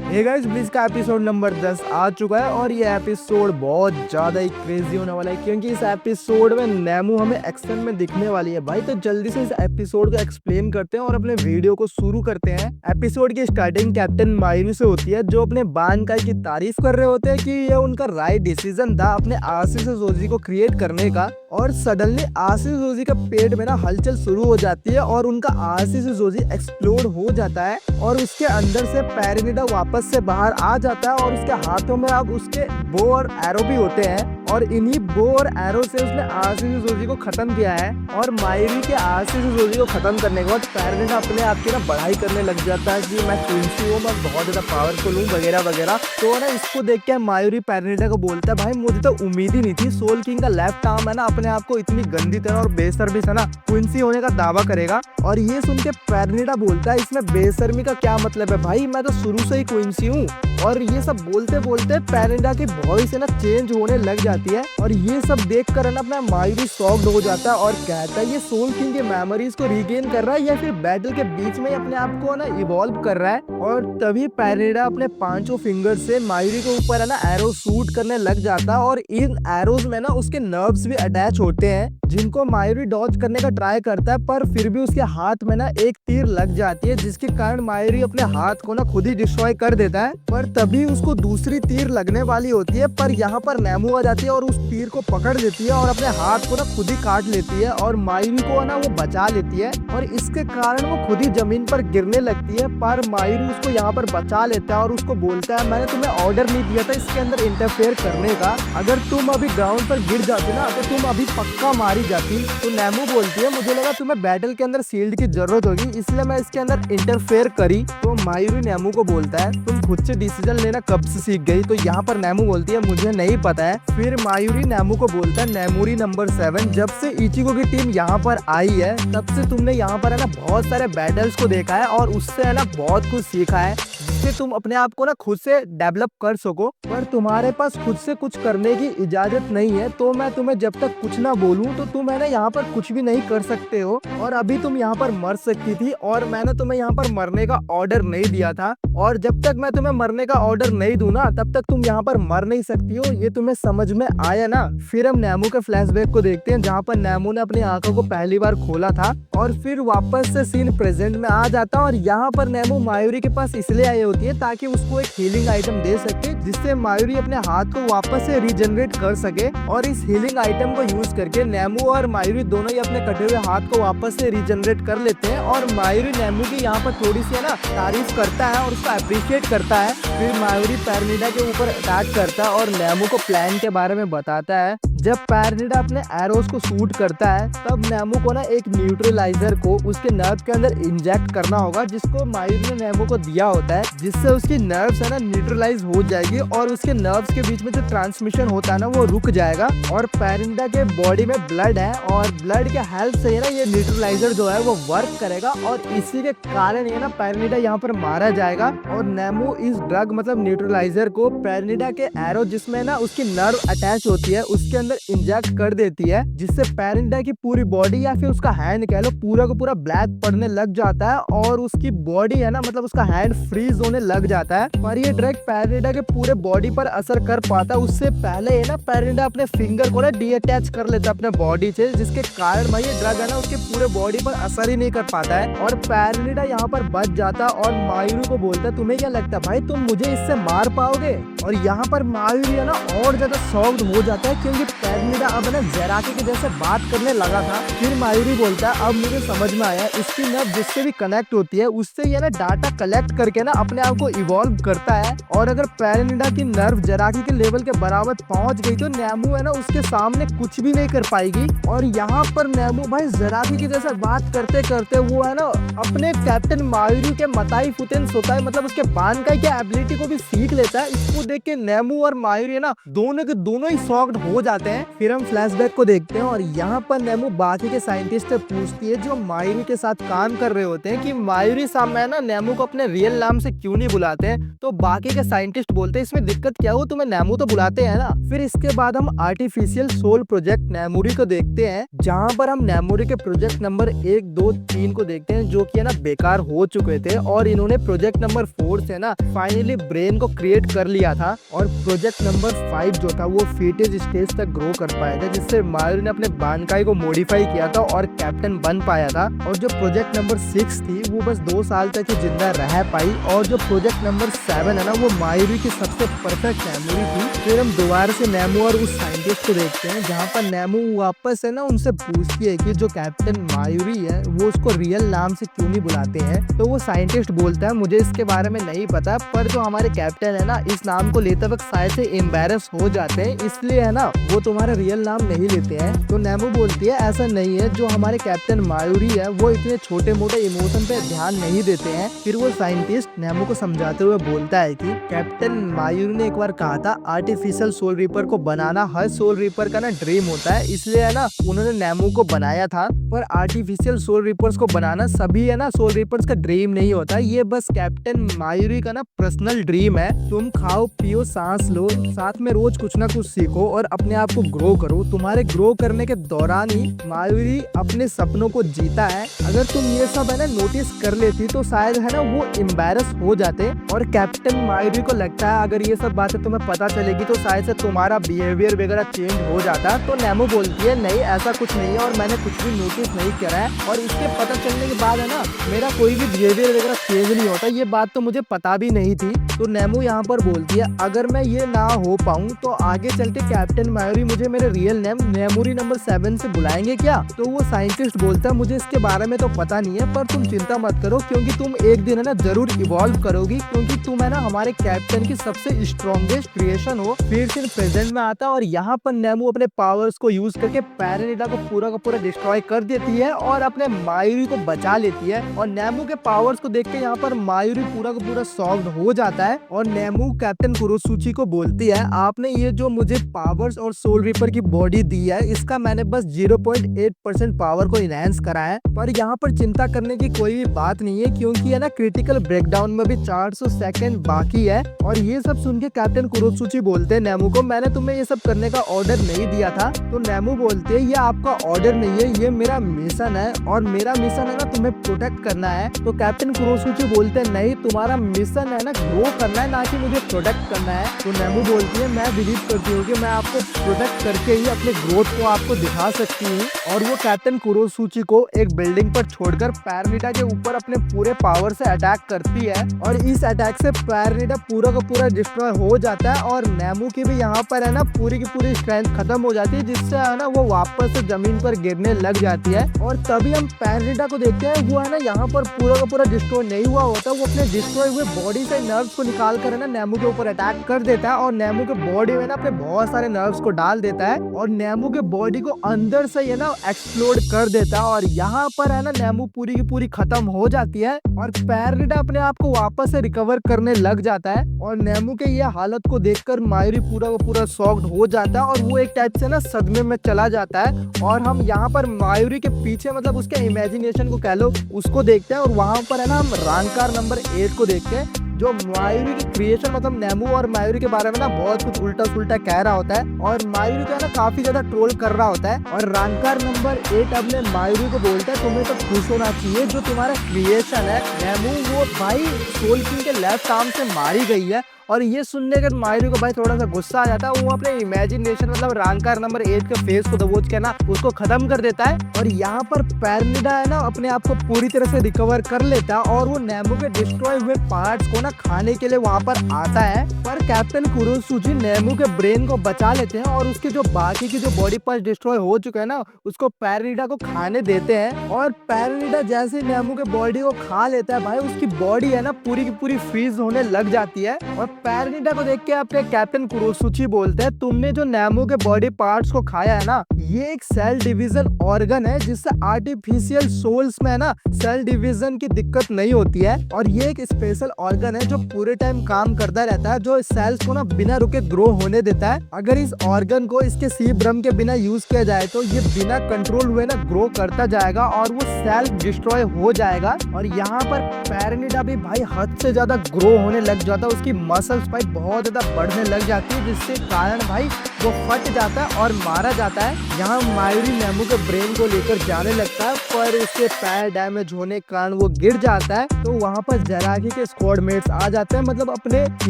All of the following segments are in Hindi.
हे गाइस, ब्लिच का एपिसोड नंबर 10 आ चुका है और ये एपिसोड बहुत ज्यादा ही क्रेजी होने वाला है क्योंकि इस एपिसोड में नेमू हमें एक्शन में दिखने वाली है भाई। तो जल्दी से इस एपिसोड को एक्सप्लेन करते हैं और अपने वीडियो को शुरू करते हैं। एपिसोड की स्टार्टिंग कैप्टन मायरू से होती है जो अपने बानकाई की तारीफ कर रहे होते हैं कि ये उनका राइट डिसीजन था अपने आशीष जोजी को क्रिएट करने का। और सडनली आशीष जोजी का पेट में ना हलचल शुरू हो जाती है और उनका आशीष जोजी एक्सप्लोड हो जाता है और उसके अंदर से पैरानिडा वापस से बाहर आ जाता है और उसके हाथों में अब उसके बो और एरो भी होते हैं और इन्हीं बो और एरो से उसने आशीष जोजी को खत्म किया है। और मायरी के आशीष जोजी को खत्म करने के बाद पैरानिडा अपने आप की ना बढ़ाई करने लग जाता है कि मैं क्वींसी हूँ, मैं बहुत ज्यादा पावरफुल हूँ वगैरह वगैरह। तो ना इसको देख के मायरी पैरानिडा को बोलता है भाई मुझे तो उम्मीद ही नहीं थी सोल किंग का लेफ्ट आर्म है ना अपने आप को इतनी गंदी तरह और बेशर्मी से ना क्वींसी होने का दावा करेगा। और ये सुन के पैरानिडा बोलता है इसमें बेशर्मी का क्या मतलब है भाई, मैं तो शुरू से ही क्वींसी हूँ। और ये सब बोलते बोलते पैरानिडा की वॉइस है ना चेंज होने लग जाती है और ये सब देख कर ना अपना मायरी शॉक्ड हो जाता है और कहता है ये सोल किंग के मेमोरीज को रिगेन कर रहा है या फिर बैटल के बीच में अपने आप को ना इवॉल्व कर रहा है। और तभी पैरानिडा अपने पांचों फिंगर से मायरी के ऊपर है ना एरो शूट करने लग जाता है और इन एरोज में ना उसके नर्व्स भी अटैच होते हैं जिनको मायरी डॉज करने का ट्राई करता है पर फिर भी उसके हाथ में ना एक तीर लग जाती है जिसके कारण मायरी अपने हाथ को ना खुद ही डिस्ट्रॉय कर देता है। पर तभी उसको दूसरी तीर लगने वाली होती है पर यहाँ पर नेमू आ जाती है और उस तीर को पकड़ देती है और अपने हाथ को ना खुद ही काट लेती है और मायरी को ना वो बचा लेती है और इसके कारण वो खुद ही जमीन पर गिरने लगती है। पर मायरी उसको यहाँ पर बचा लेता है और उसको बोलता है मैंने तुम्हें ऑर्डर नहीं दिया था इसके अंदर इंटरफेयर करने का, अगर तुम अभी ग्राउंड पर गिर जाते ना तो तुम अभी पक्का मारी जाती। तो नेमू बोलती है मुझे लगा तुम्हें बैटल के अंदर शील्ड की जरूरत होगी इसलिए मैं इसके अंदर इंटरफेयर करी। तो मायरी नेमू को बोलता है तुम खुद से डिसीजन लेना कब से सीख गई। तो यहाँ पर नेमू बोलती है मुझे नहीं पता है। फिर मायूरी नेमू को बोलता है नेमोरी नंबर 7 जब से इचिगो की टीम यहाँ पर आई है तब से तुमने यहाँ पर है ना बहुत सारे बैटल्स को देखा है और उससे है ना बहुत कुछ सीखा है जिससे तुम अपने आप को ना खुद से डेवलप कर सको। पर तुम्हारे पास खुद से कुछ करने की इजाजत नहीं है तो मैं तुम्हें जब तक कुछ ना बोलूं तो तुम है ना यहाँ पर कुछ भी नहीं कर सकते हो और अभी तुम यहाँ पर मर सकती थी और मैंने तुम्हें यहाँ पर मरने का ऑर्डर नहीं दिया था और जब तक मैं तुम्हें मरने का ऑर्डर नहीं दूं ना तब तक तुम यहाँ पर मर नहीं सकती हो, ये तुम्हें समझ में आया ना। फिर हम नेमू के फ्लैशबैक को देखते हैं जहाँ पर नेमू ने अपनी आंखों को पहली बार खोला था और फिर वापस से सीन प्रेजेंट में आ जाता है और यहाँ पर नेमू मायूरी के पास इसलिए आई होती है ताकि उसको एक हीलिंग आइटम दे सके जिससे मायूरी अपने हाथ को वापस से रीजनरेट कर सके। और इस हीलिंग आइटम को यूज करके नेमू और मायूरी दोनों ही अपने कटे हुए हाथ को वापस से रीजनरेट कर लेते हैं और मायूरी नेमू की यहाँ पर थोड़ी सी है ना तारीफ करता है और उसको अप्रिशिएट करता है। फिर मायूरी पैरानिडा के ऊपर अटैक करता है और नेमू को प्लान के बारे में बताता है। जब पैरानिडा अपने एरोस को शूट करता है तब नेमू को ना एक न्यूट्रलाइजर को उसके नर्व के अंदर इंजेक्ट करना होगा जिसको मायूरी ने नेमू को दिया होता है जिससे उसकी नर्व्स है ना न्यूट्रलाइज हो जाएगी और उसके नर्व्स के बीच में जो ट्रांसमिशन होता है ना वो रुक जाएगा। और पैरानिडा के बॉडी में ब्लड है और ब्लड के हेल्प से है ना ये न्यूट्रलाइजर जो है वो वर्क करेगा और इसी के कारण ये ना पैरानिडा यहाँ पर मारा जाएगा। और नेमू इस ड्रग मतलब न्यूट्रलाइजर को पैरानिडा के एरो जिसमें ना उसकी नर्व अटैच होती है उसके अंदर इंजेक्ट कर देती है जिससे पैरानिडा की पूरी बॉडी या फिर उसका हैंड कह लो पूरा का पूरा ब्लैक पड़ने लग जाता है और उसकी बॉडी है ना मतलब उसका हैंड फ्रीज होने लग जाता है। पर ये ड्रग पैरानिडा के पूरे बॉडी पर असर कर पाता है उससे पहले है ना पैरानिडा अपने फिंगर को ना डीअटैच कर लेता है अपने बॉडी से जिसके कारण भाई ये ड्रग है ना उसके पूरे बॉडी पर असर ही नहीं कर पाता है और पैरानिडा यहाँ पर बच जाता है। और मायूरी को बोलता है तुम्हें क्या लगता है भाई तुम मुझे इससे मार पाओगे। और यहाँ पर मायूरी है ना और ज्यादा शॉक्ड हो जाता है क्योंकि पैरानिडा अब ना जेराकी के जैसे बात करने लगा था। फिर मायूरी बोलता है अब मुझे समझ में आया इसकी नर्व जिससे भी कनेक्ट होती है उससे ये ना डाटा कलेक्ट करके ना अपने आप को इवॉल्व करता है और अगर पैरानिडा की नर्व जेराकी के लेवल के बराबर पहुंच गई तो नेमू है ना उसके सामने कुछ भी नहीं कर पाएगी। और यहाँ पर नेमू भाई जेराकी की जैसे बात करते करते वो है ना अपने कैप्टन मायूरी के मताई फुतेन सोताई मतलब उसके बानकाई के एबिलिटी को भी सीख लेता है। इसको देख के नेमू और मायूरी है ना दोनों के दोनों ही शॉक्ड हो जाते करते हैं। फिर हम फ्लैशबैक को देखते हैं और यहाँ पर नेमू बाकी के साइंटिस्ट से पूछती है जो मायूरी के साथ काम कर रहे होते हैं कि मायूरी साहब मैं ना नेमू को अपने रियल नाम से क्यों नहीं बुलाते हैं। तो बाकी के साइंटिस्ट बोलते हैं इसमें दिक्कत क्या हो, तुम्हें नेमू तो बुलाते हैं ना। फिर इसके बाद हम आर्टिफिशियल सोल प्रोजेक्ट नेमोरी को देखते हैं, जहाँ पर हम नेमोरी के प्रोजेक्ट नंबर 1, 2, 3 को देखते हैं जो कि है ना बेकार हो चुके थे और इन्होंने प्रोजेक्ट नंबर 4 से ना फाइनली ब्रेन को क्रिएट कर लिया था। और प्रोजेक्ट नंबर 5 जो था वो फीटेज स्टेज तक ग्रो कर पाया था, जिससे मायूरी ने अपने बानकाई को मॉडिफाई किया था और कैप्टन बन पाया था। और जो प्रोजेक्ट नंबर 6 थी वो बस 2 साल तक ही जिंदा रह पाई। और जो प्रोजेक्ट नंबर 7 है ना वो मायूरी की सबसे परफेक्ट मेमोरी थी। फिर हम दोबारा से नेमू और उस साइंटिस्ट को देखते हैं, जहाँ पर नेमू वापस है ना उनसे पूछती है कि जो कैप्टन मायूरी है वो उसको रियल नाम से क्यों नहीं बुलाते हैं। तो वो साइंटिस्ट बोलता है मुझे इसके बारे में नहीं पता, पर जो हमारे कैप्टन है ना इस नाम को लेते वक्त शायद से एम्बैरस हो जाते हैं, इसलिए है ना वो तुम्हारा रियल नाम नहीं लेते हैं। तो नेमू बोलती है ऐसा नहीं है, जो हमारे कैप्टन मायूरी है वो इतने छोटे मोटे इमोशन पे ध्यान नहीं देते हैं। फिर वो साइंटिस्ट नेमू को समझाते हुए बोलता है कि कैप्टन मायूरी ने एक बार कहा था आर्टिफिशियल सोल रीपर को बनाना हर सोल रीपर का ना ड्रीम होता है, इसलिए है ना उन्होंने नेमू को बनाया था। पर आर्टिफिशियल सोल रीपर्स को बनाना सभी है ना सोल रीपर्स का ड्रीम नहीं होता, ये बस कैप्टन मायूरी का ना पर्सनल ड्रीम है। तुम खाओ पियो सांस लो, साथ में रोज कुछ ना कुछ सीखो और अपने आप को ग्रो करो। तुम्हारे ग्रो करने के दौरान ही मायूरी अपने सपनों को जीता है। अगर तुम ये सब है ना नोटिस कर लेती तो शायद है ना वो एम्बैरस हो जाते। और कैप्टन मायूरी को लगता है अगर ये सब बातें तुम्हें पता चलेगी तो शायद से तुम्हारा बिहेवियर वगैरह चेंज हो जाता। तो नेमो बोलती है नहीं ऐसा कुछ नहीं है और मैंने कुछ भी नोटिस नहीं करा है, और इसके पता चलने के बाद है ना मेरा कोई भी बिहेवियर वगैरह चेंज नहीं होता, ये बात तो मुझे पता भी नहीं थी। तो नेमो यहाँ पर बोलती है अगर मैं ये ना हो पाऊँ तो आगे चल के कैप्टन मायूरी मुझे मेरे रियल नेम नेमोरी नंबर 7 से बुलाएंगे क्या। तो वो साइंटिस्ट बोलता है मुझे इसके बारे में तो पता नहीं है, पर तुम चिंता मत करो क्योंकि तुम एक दिन है ना जरूर इवॉल्व करोगी, क्योंकि तुम है ना हमारे कैप्टन की सबसे स्ट्रॉन्गेस्ट क्रिएशन हो। फिर से प्रेजेंट में आता है और यहाँ पर नेमो अपने पावर्स को यूज करके पैरानिडा को पूरा का पूरा डिस्ट्रॉय कर देती है और अपने मायूरी को बचा लेती है। और नेमो के पावर्स को देख के यहाँ पर मायूरी पूरा का पूरा सॉल्व हो जाता है। और नेमो कैप्टन कुरोसुची को बोलती है आपने ये जो मुझे पावर्स और सोल रीपर की बॉडी दी है इसका मैंने बस 0.8% पावर को इनहेंस करा है, पर यहाँ पर चिंता करने की कोई भी बात नहीं है क्योंकि है ना क्रिटिकल ब्रेकडाउन में भी 400 सेकंड बाकी है। और ये सब सुन के कैप्टन कुरोसुची बोलते हैं नेमो को मैंने तुम्हें ये सब करने का ऑर्डर नहीं दिया था। तो नेमो बोलते है ये आपका ऑर्डर नहीं है, ये मेरा मिशन है और मेरा मिशन है ना तुम्हें प्रोटेक्ट करना है। तो कैप्टन कुरोसुची बोलते हैं नहीं तुम्हारा मिशन है ना ग्रो करना है, ना कि मुझे प्रोटेक्ट करना है। तो नेमो बोलती है मैं बिलीव करती हूँ कि मैं आपको प्रोटेक्ट करके ही अपने ग्रोथ को आपको दिखा सकती हूँ। और वो कैप्टन कुरोसुची को एक बिल्डिंग पर छोड़कर पैरानिडा के ऊपर अपने पूरे पावर से अटैक करती है और इस अटैक से पैरानिडा पूरा का पूरा डिस्ट्रॉय हो जाता है और नेमो की भी यहाँ पर है ना पूरी की पूरी स्ट्रेंथ खत्म हो जाती है, जिससे है ना वो वापस से जमीन पर गिरने लग जाती है। और तभी हम पैरानिडा को देखते हैं वो है ना यहाँ पर पूरा का पूरा डिस्ट्रॉय नहीं हुआ होता, वो अपने डिस्ट्रॉय हुए बॉडी से नर्व्स को निकाल कर है ना नेमो के ऊपर अटैक कर देता है और नेमो के बॉडी में ना अपने बहुत सारे नर्व्स को डाल देता है और नेमो के बॉडी को अंदर से है ना एक्सप्लोड कर देता है। और यहाँ पर है ना नेमो पूरी की पूरी खत्म हो जाती है और पैरानिडा अपने आप को वापस से रिकवर करने लग जाता है। और नेमो के ये हालत को देखकर मायूरी पूरा का पूरा शॉक्ड हो जाता है और वो एक टाइप से ना सदमे में चला जाता है। और हम यहाँ पर मायूरी के पीछे मतलब उसके इमेजिनेशन को कह लो उसको देखते हैं और वहाँ पर है ना हम रांकार नंबर 8 को देखते हैं जो मायूरी की क्रिएशन मतलब नेमो और मायूरी के बारे में ना बहुत कुछ उल्टा सुल्टा कह रहा होता है और मायूरी को है ना काफी ज्यादा ट्रोल कर रहा होता है। और रांकार नंबर 8 अपने मायूरी को बोलता है तुम्हें तो खुश होना चाहिए, जो तुम्हारा क्रिएशन है नेमो वो भाई सोल किंग के लेफ्ट आर्म से मारी गई है। और ये सुनने के मायूरी को भाई थोड़ा सा गुस्सा आ जाता है, वो अपने इमेजिनेशन मतलब रांकार नंबर 8 के फेस को दबोच के ना उसको खत्म कर देता है। और यहाँ पर पैरानिडा है ना अपने आप को पूरी तरह से रिकवर कर लेता है और वो नेमो के डिस्ट्रॉय हुए पार्ट्स को ना खाने के लिए वहाँ पर आता है। पर कैप्टन कुरोसुची नेमो के ब्रेन को बचा लेते हैं और उसके जो बाकी की जो बॉडी पार्ट डिस्ट्रॉय हो चुके हैं ना उसको पैरानिडा को खाने देते हैं। और पैरानिडा जैसे नेमो के बॉडी को खा लेता है भाई उसकी बॉडी है ना पूरी की पूरी फ्रीज होने लग जाती है। और पैरानिडा को देख के अपने कैप्टन कुरोसुची बोलते हैं तुमने जो नेमो के बॉडी पार्ट्स को खाया है ना ये एक सेल डिवीजन ऑर्गन है, जिससे आर्टिफिशियल सोल्स में है ना सेल डिवीजन की दिक्कत नहीं होती है। और ये एक स्पेशल ऑर्गन है जो पूरे टाइम काम करता रहता है, जो वो सेल्स को ना बिना रुके ग्रो होने देता है। अगर इस ऑर्गन को इसके सीब्रम के बिना यूज किया जाए तो ये बिना कंट्रोल हुए ना ग्रो करता जाएगा और वो सेल्फ डिस्ट्रॉय हो जाएगा। और यहाँ पर पैरानिडा भी भाई हद से ज्यादा ग्रो होने लग जाता है, उसकी मसल्स भाई बहुत ज्यादा बढ़ने लग जाती है, जिससे कारण भाई वो फट जाता है और मारा जाता है। यहाँ मायूरी नेमू के ब्रेन को लेकर जाने लगता है, पर उसके पैर डैमेज होने के कारण वो गिर जाता है। तो वहाँ पर जरागी के स्क्वाड मेट्स आ जाते हैं, मतलब अपने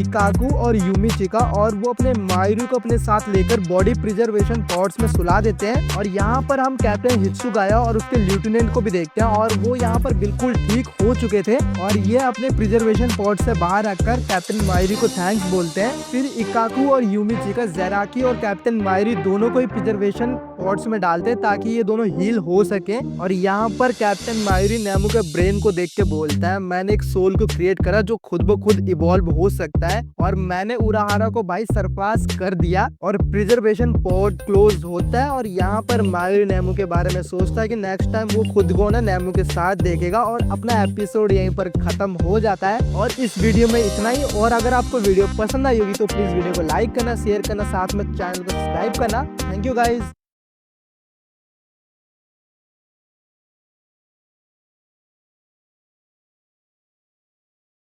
इकाकू और यूमिचिका, और वो अपने मायूरी को अपने साथ लेकर बॉडी प्रिजर्वेशन पॉड्स में सुला देते हैं। और यहाँ पर हम कैप्टन हित्सुगाया और उसके लेफ्टिनेंट को भी देखते हैं, और वो यहाँ पर बिल्कुल ठीक हो चुके थे और ये अपने प्रिजर्वेशन पॉड से बाहर आकर कैप्टन मायूरी को थैंक्स बोलते हैं। फिर इकाकू और यूमिचिका जेराकी और कैप्टन मायूरी दोनों को ही प्रिजर्वेशन पॉड्स में डालते हैं ताकि ये दोनों हील हो सके। और यहाँ पर कैप्टन मायूरी नेमू के ब्रेन को देख के बोलता है, मैंने एक सोल को क्रिएट करा जो खुद ब खुद इवॉल्व हो सकता है, और मैंने उराहारा को भाई सरपास कर दिया। और प्रिजर्वेशन पॉड क्लोज होता है और यहाँ पर मायूरी नेमू के बारे में सोचता है कि नेक्स्ट टाइम वो खुद को ना नेमू के साथ देखेगा, और अपना एपिसोड यहीं पर खत्म हो जाता है। और इस वीडियो में इतना ही। और अगर आपको वीडियो पसंद आई होगी तो प्लीज वीडियो को लाइक करना, शेयर करना, साथ में चैनल को सब्सक्राइब करना। Thank you guys.